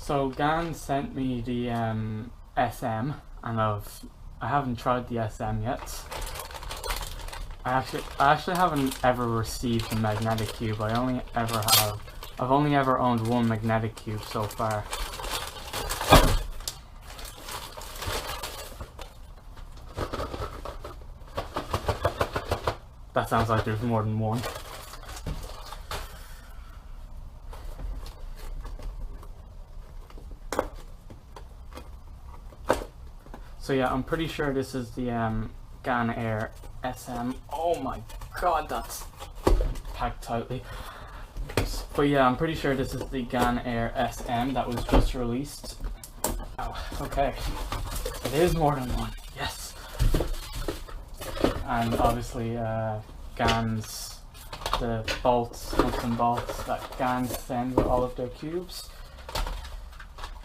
So Gan sent me the SM, and I haven't tried the SM yet. I actually haven't ever received a magnetic cube. I've only ever owned one magnetic cube so far. That sounds like there's more than one. So yeah, I'm pretty sure this is the Gan Air SM. Oh my god, that's packed tightly. But yeah, I'm pretty sure this is the Gan Air SM that was just released. Oh, okay. It is more than one. Yes. And obviously, Gan's, the bolts, nuts and bolts that Gan sends with all of their cubes.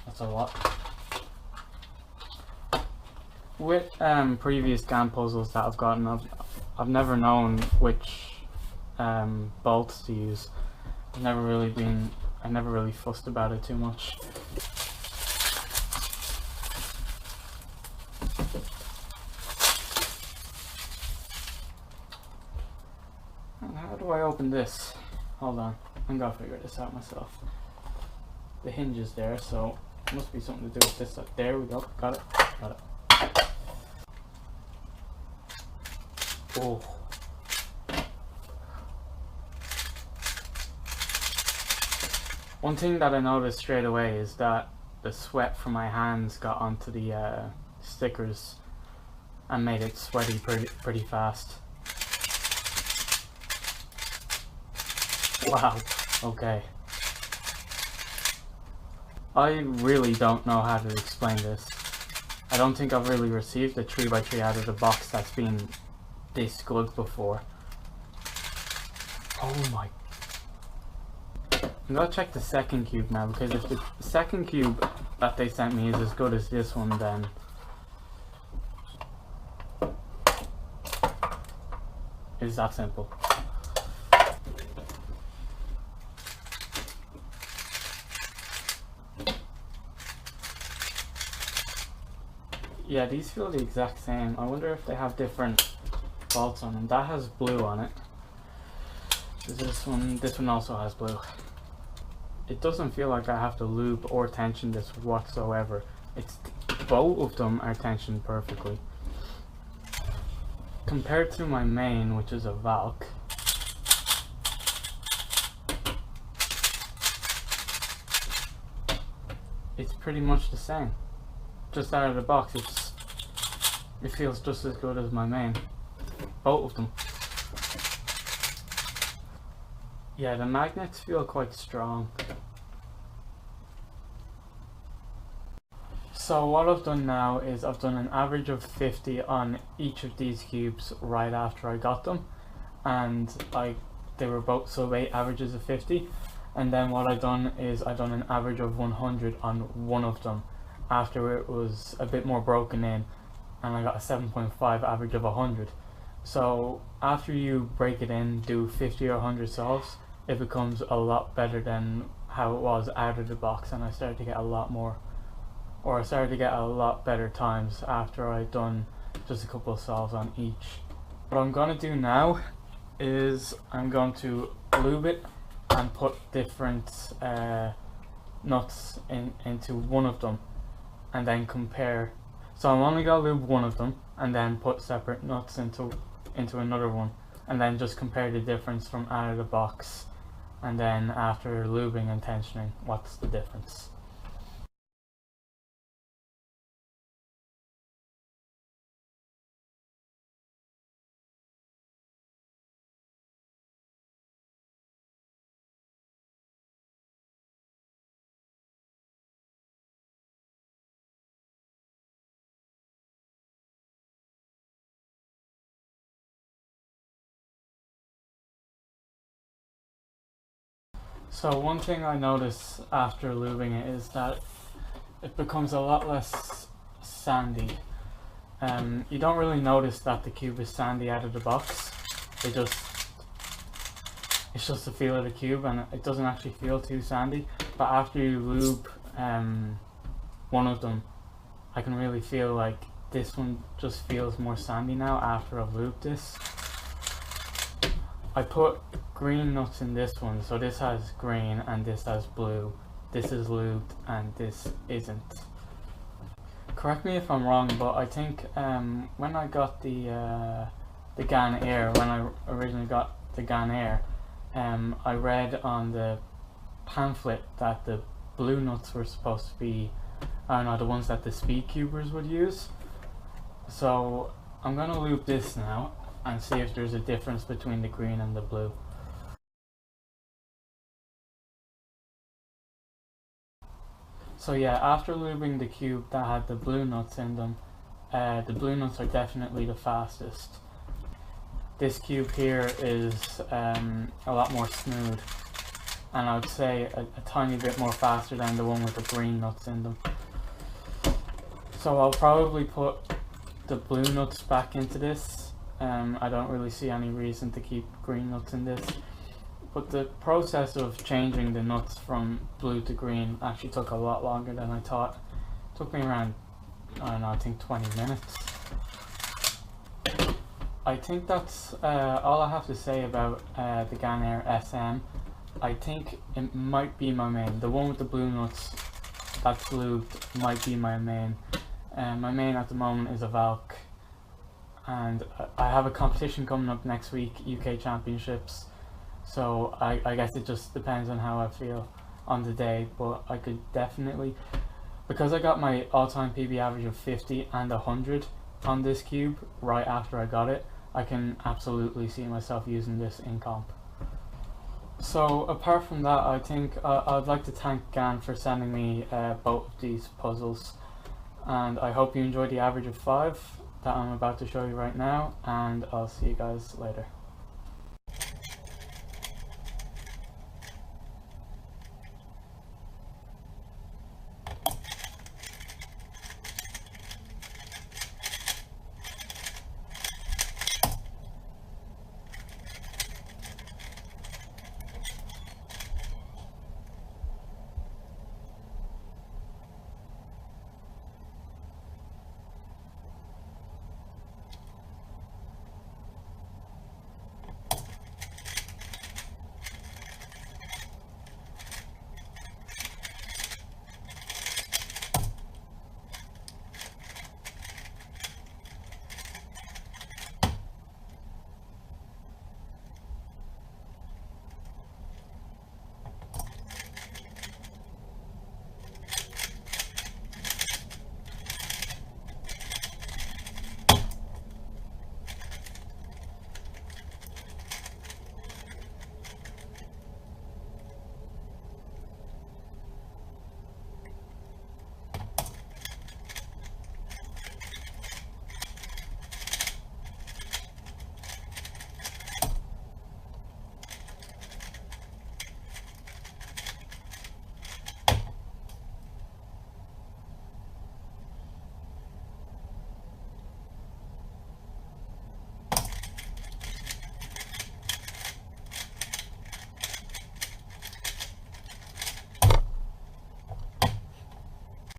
That's a lot. With previous Gan puzzles that I've gotten, I've never known which bolts to use. I've never really fussed about it too much. And how do I open this? Hold on, I'm gonna figure this out myself. The hinge is there, so it must be something to do with this. There we go, got it. Oh. One thing that I noticed straight away is that the sweat from my hands got onto the stickers and made it sweaty pretty fast. Wow, okay. I really don't know how to explain this. I don't think I've really received a 3x3 out of the box that's been this good before. Oh my. I'm gonna check the second cube now, because if the second cube that they sent me is as good as this one, then it's that simple. Yeah, these feel the exact same. I wonder if they have different bolts on them. That has blue on it. This one also has blue. It doesn't feel like I have to lube or tension this whatsoever. Both of them are tensioned perfectly. Compared to my main, which is a Valk, it's pretty much the same. Just out of the box, it feels just as good as my main. Both of them. Yeah, the magnets feel quite strong. So what I've done now is I've done an average of 50 on each of these cubes right after I got them, and they were both sub 8 averages of 50. And then what I've done is I've done an average of 100 on one of them after it was a bit more broken in, and I got a 7.5 average of 100. So after you break it in, do 50 or 100 solves, it becomes a lot better than how it was out of the box, and I started to get a lot better times after I'd done just a couple of solves on each. What I'm gonna do now is I'm going to lube it and put different nuts into one of them, and then compare. So I'm only gonna lube one of them and then put separate nuts into another one, and then just compare the difference from out of the box, and then after lubing and tensioning, what's the difference. So one thing I notice after lubing it is that it becomes a lot less sandy. You don't really notice that the cube is sandy out of the box. It's just the feel of the cube, and it doesn't actually feel too sandy. But after you lube one of them, I can really feel like this one just feels more sandy now after I've lubed this. I put green nuts in this one, so this has green and this has blue. This is lubed and this isn't. Correct me if I'm wrong, but I think when I got the Gan Air, when I originally got the Gan Air, I read on the pamphlet that the blue nuts were supposed to be, I don't know, the ones that the speed cubers would use. So I'm gonna lube this now and see if there's a difference between the green and the blue. So yeah, after lubing the cube that had the blue nuts in them, the blue nuts are definitely the fastest. This cube here is a lot more smooth, and I would say a tiny bit more faster than the one with the green nuts in them. So I'll probably put the blue nuts back into this. I don't really see any reason to keep green nuts in this. But the process of changing the nuts from blue to green actually took a lot longer than I thought. It took me around, I don't know, I think 20 minutes. I think that's all I have to say about the Gan Air SM. I think it might be my main. The one with the blue nuts that's lubed might be my main. My main at the moment is a Valk. And I have a competition coming up next week, UK Championships. So I guess it just depends on how I feel on the day, but I could definitely, because I got my all-time PB average of 50 and 100 on this cube right after I got it, I can absolutely see myself using this in comp. So apart from that, I think I'd like to thank Gan for sending me both of these puzzles, and I hope you enjoyed the average of 5 that I'm about to show you right now, and I'll see you guys later.